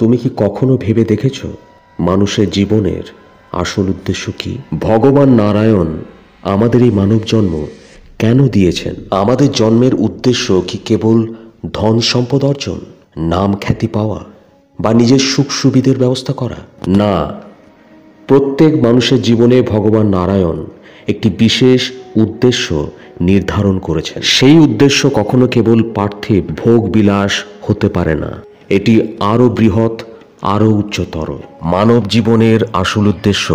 তুমি কি কখনো ভেবে দেখেছ মানুষের জীবনের আসল উদ্দেশ্য কি? ভগবান নারায়ণ আমাদের এই মানব জন্ম কেন দিয়েছেন? আমাদের জন্মের উদ্দেশ্য কি কেবল ধন সম্পদ অর্জন, নাম খ্যাতি পাওয়া বা নিজের সুখ সুবিধের ব্যবস্থা করা? না, প্রত্যেক মানুষের জীবনে ভগবান নারায়ণ একটি বিশেষ উদ্দেশ্য নির্ধারণ করেছেন। সেই উদ্দেশ্য কখনো কেবল পার্থিব ভোগ বিলাস হতে পারে না, এটি আরও বৃহৎ, আরও উচ্চতর। মানব জীবনের আসল উদ্দেশ্য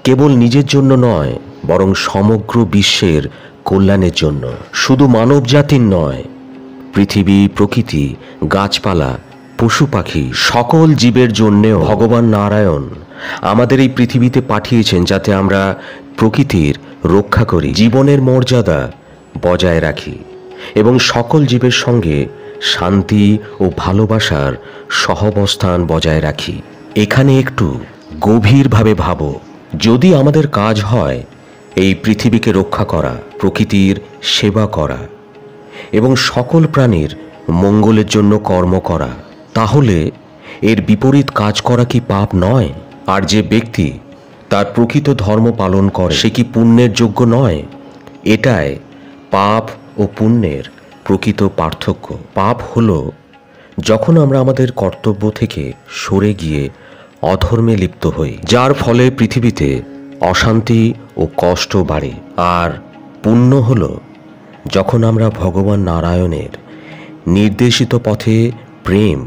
কেবল নিজের জন্য নয়, বরং সমগ্র বিশ্বের কল্যাণের জন্য। শুধু মানব জাতির নয়, পৃথিবী, প্রকৃতি, গাছপালা, পশু পাখি সকল জীবের জন্যেও ভগবান নারায়ণ আমাদের এই পৃথিবীতে পাঠিয়েছেন, যাতে আমরা প্রকৃতির রক্ষা করি, জীবনের মর্যাদা বজায় রাখি এবং সকল জীবের সঙ্গে শান্তি ও ভালোবাসার সহাবস্থান বজায় রাখি। এখানে একটু গভীরভাবে ভাবো, যদি আমাদের কাজ হয় এই পৃথিবীকে রক্ষা করা, প্রকৃতির সেবা করা এবং সকল প্রাণীর মঙ্গলের জন্য কর্ম করা, তাহলে এর বিপরীত কাজ করা কি পাপ নয়? আর যে ব্যক্তি তার প্রকৃত ধর্ম পালন করে, সে কি পুণ্যের যোগ্য নয়? এটাই পাপ ও পুণ্যের প্রকৃত পার্থক্য। পাপ হলো যখন আমরা আমাদের কর্তব্য থেকে সরে গিয়ে অধর্মে লিপ্ত হই, যার ফলে পৃথিবীতে অশান্তি ও কষ্ট বাড়ে। আর পুণ্য হলো যখন আমরা ভগবান নারায়ণের নির্দেশিত পথে প্রেম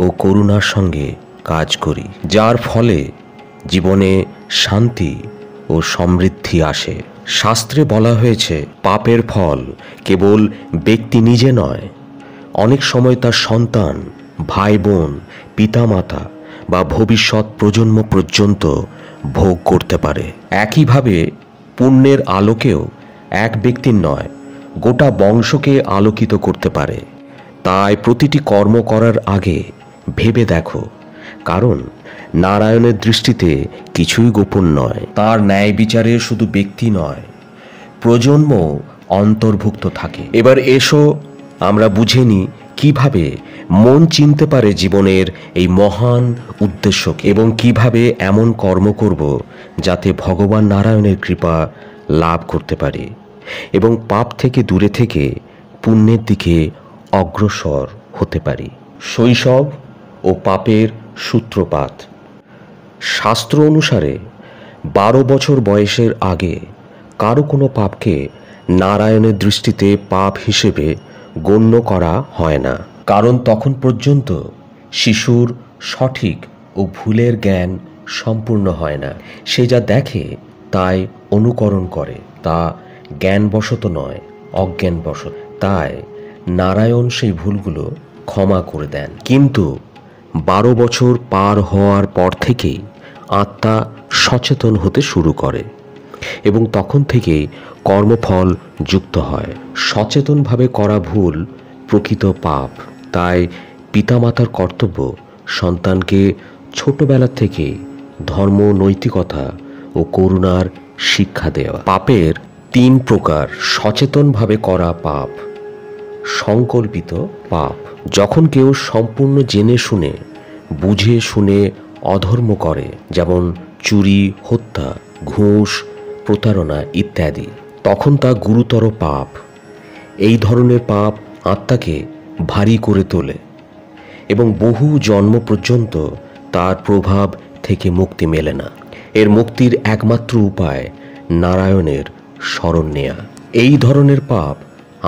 ও করুণার সঙ্গে কাজ করি, যার ফলে জীবনে শান্তি ও সমৃদ্ধি আসে। শাস্ত্রে বলা হয়েছে, পাপের ফল কেবল ব্যক্তি নিজে নয়, অনেক সময় তার সন্তান, ভাই বোন, পিতামাতা বা ভবিষ্যৎ প্রজন্ম পর্যন্ত ভোগ করতে পারে। একইভাবে পুণ্যের আলোকেও এক ব্যক্তির নয়, গোটা বংশকে আলোকিত করতে পারে। তাই প্রতিটি কর্ম করার আগে ভেবে দেখো, কারণ নারায়ণের দৃষ্টিতে কিছুই গোপন নয়। তার ন্যায় বিচারে শুধু ব্যক্তি নয়, প্রজন্ম অন্তর্ভুক্ত থাকে। এবার এসো আমরা বুঝে নিই কিভাবে মন চিনতে পারে জীবনের এই মহান উদ্দেশ্যকে, এবং কিভাবে এমন কর্ম করব যাতে ভগবান নারায়ণের কৃপা লাভ করতে পারি এবং পাপ থেকে দূরে থেকে পুণ্যের দিকে অগ্রসর হতে পারি। শৈশব ও পাপের সূত্রপাত। শাস্ত্র অনুসারে 12 বছর বয়সের আগে কারো কোনো পাপকে নারায়ণের দৃষ্টিতে পাপ হিসেবে গণ্য করা হয় না, কারণ তখন পর্যন্ত শিশুর সঠিক ও ভুলের জ্ঞান সম্পূর্ণ হয় না। সে যা দেখে তাই অনুকরণ করে, তা জ্ঞানবশত নয়, অজ্ঞানবশত। তাই নারায়ণ সেই ভুলগুলো ক্ষমা করে দেন। কিন্তু 12 বছর পার হওয়ার পর থেকেই আত্মা সচেতন হতে শুরু করে এবং তখন থেকেই কর্মফল যুক্ত হয়। সচেতনভাবে করা ভুল প্রকৃত পাপ। তাই পিতামাতার কর্তব্য সন্তানকে ছোটবেলা থেকে ধর্ম, নৈতিকতা ও করুণার শিক্ষা দেওয়া। পাপের 3 প্রকার। সচেতনভাবে করা পাপ, সংকল্পিত পাপ। যখন কেউ সম্পূর্ণ জেনে শুনে, বুঝে শুনে অধর্ম করে, যেমন চুরি, হত্যা, ঘুষ, প্রতারণা ইত্যাদি, তখন তা গুরুতর পাপ। এই ধরনের পাপ আত্মাকে ভারী করে তোলে এবং বহু জন্ম পর্যন্ত তার প্রভাব থেকে মুক্তি মেলে না। এর মুক্তির একমাত্র উপায় নারায়ণের শরণ নেয়া। এই ধরনের পাপ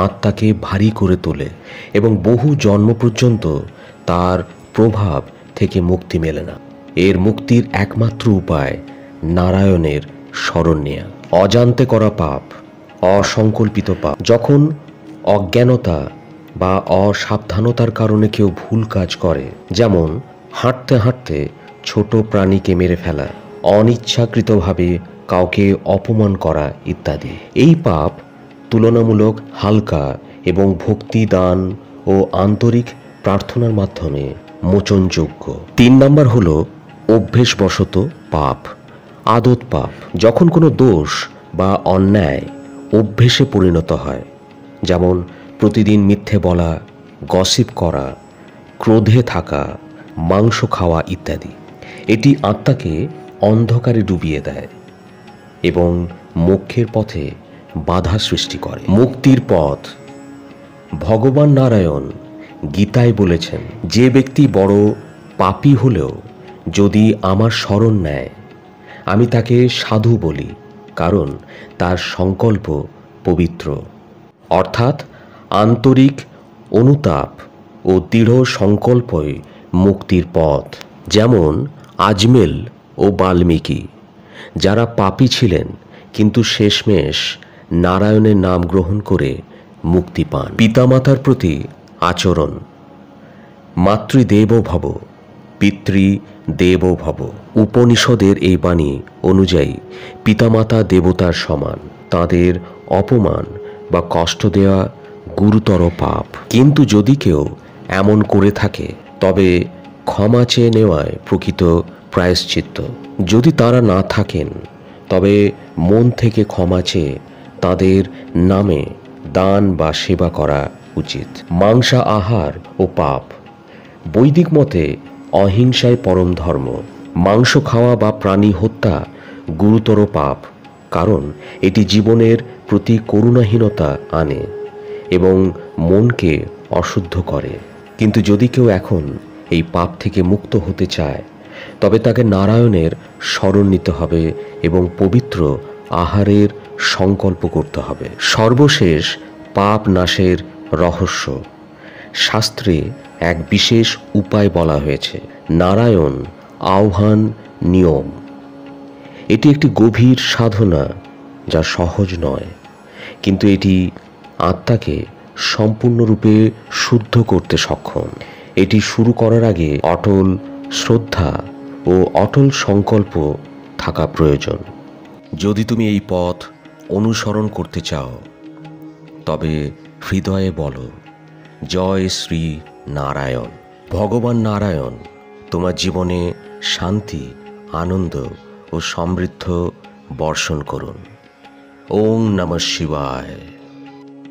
আত্মাকে ভারী করে তোলে এবং বহু জন্ম পর্যন্ত তার প্রভাব থেকে মুক্তি মেলে না। এর মুক্তির একমাত্র উপায় নারায়ণের শরণ নেয়া। অজান্তে করা পাপ, অসংকল্পিত পাপ। যখন অজ্ঞানতা বা অসাবধানতার কারণে কেউ ভুল কাজ করে, যেমন হাঁটতে হাঁটতে ছোট প্রাণীকে মেরে ফেলা, অনিচ্ছাকৃতভাবে কাউকে অপমান করা ইত্যাদি, এই পাপ তুলনামূলক হালকা এবং ভক্তি, দান ও আন্তরিক প্রার্থনার মাধ্যমে মোচনযোগ্য। 3 নম্বর হলো অভ্যেসবশত পাপ, আদত পাপ। যখন কোনো দোষ বা অন্যায় অভ্যেসে পরিণত হয়, যেমন প্রতিদিন মিথ্যে বলা, গসিপ করা, ক্রোধে থাকা, মাংস খাওয়া ইত্যাদি। এটি আত্মাকে অন্ধকারে ডুবিয়ে দেয় এবং মোক্ষের পথে বাধা সৃষ্টি করে। মুক্তির পথ। ভগবান নারায়ণ গীতায় বলেছেন, যে ব্যক্তি বড় পাপী হলেও যদি আমার শরণ নেয়, আমি তাকে সাধু বলি, কারণ তার সংকল্প পবিত্র। অর্থাৎ আন্তরিক অনুতাপ ও দৃঢ় সংকল্পই মুক্তির পথ। যেমন আজমেল ও বাল্মীকি, যারা পাপী ছিলেন কিন্তু শেষমেশ নারায়ণের নাম গ্রহণ করে মুক্তি পান। পিতামাতার প্রতি আচরণ। মাতৃদেবো ভব, পিতৃদেবো ভব। উপনিষদের এই বাণী অনুযায়ী পিতামাতা দেবতার সমান। তাদের অপমান বা কষ্ট দেওয়া গুরুতর পাপ। কিন্তু যদি কেউ এমন করে থাকে তবে ক্ষমা চেয়ে নেওয়ায় প্রকৃত প্রায়শ্চিত্ত। যদি তারা না থাকেন তবে মন থেকে ক্ষমা চেয়ে তাদের নামে দান বা সেবা করা উচিত। মাংসা আহার ও পাপ। বৈদিক মতে অহিংসাই পরম ধর্ম। মাংস খাওয়া বা প্রাণী হত্যা গুরুতর পাপ, কারণ এটি জীবনের প্রতি করুণাহীনতা আনে এবং মনকে অশুদ্ধ করে। কিন্তু যদি কেউ এখন এই পাপ থেকে মুক্ত হতে চায় তবে তাকে নারায়ণের শরণ নিতে হবে এবং পবিত্র আহারের সংকল্প করতে হবে। সর্বশেষ পাপ নাশের রহস্য। শাস্ত্রে এক বিশেষ উপায় বলা হয়েছে, নারায়ণ আহ্বান নিয়ম। এটি একটি গভীর সাধনা যা সহজ নয়, কিন্তু এটি আত্মাকে সম্পূর্ণরূপে শুদ্ধ করতে সক্ষম। এটি শুরু করার আগে অটল শ্রদ্ধা ও অটল সংকল্প থাকা প্রয়োজন। যদি তুমি এই পথ অনুসরণ করতে চাও তবে হৃদয়ে বলো, জয় শ্রী নারায়ণ। ভগবান নারায়ণ তোমার জীবনে শান্তি, আনন্দ ও সমৃদ্ধ বর্ষণ করুন। ওম নমঃ শিবায়।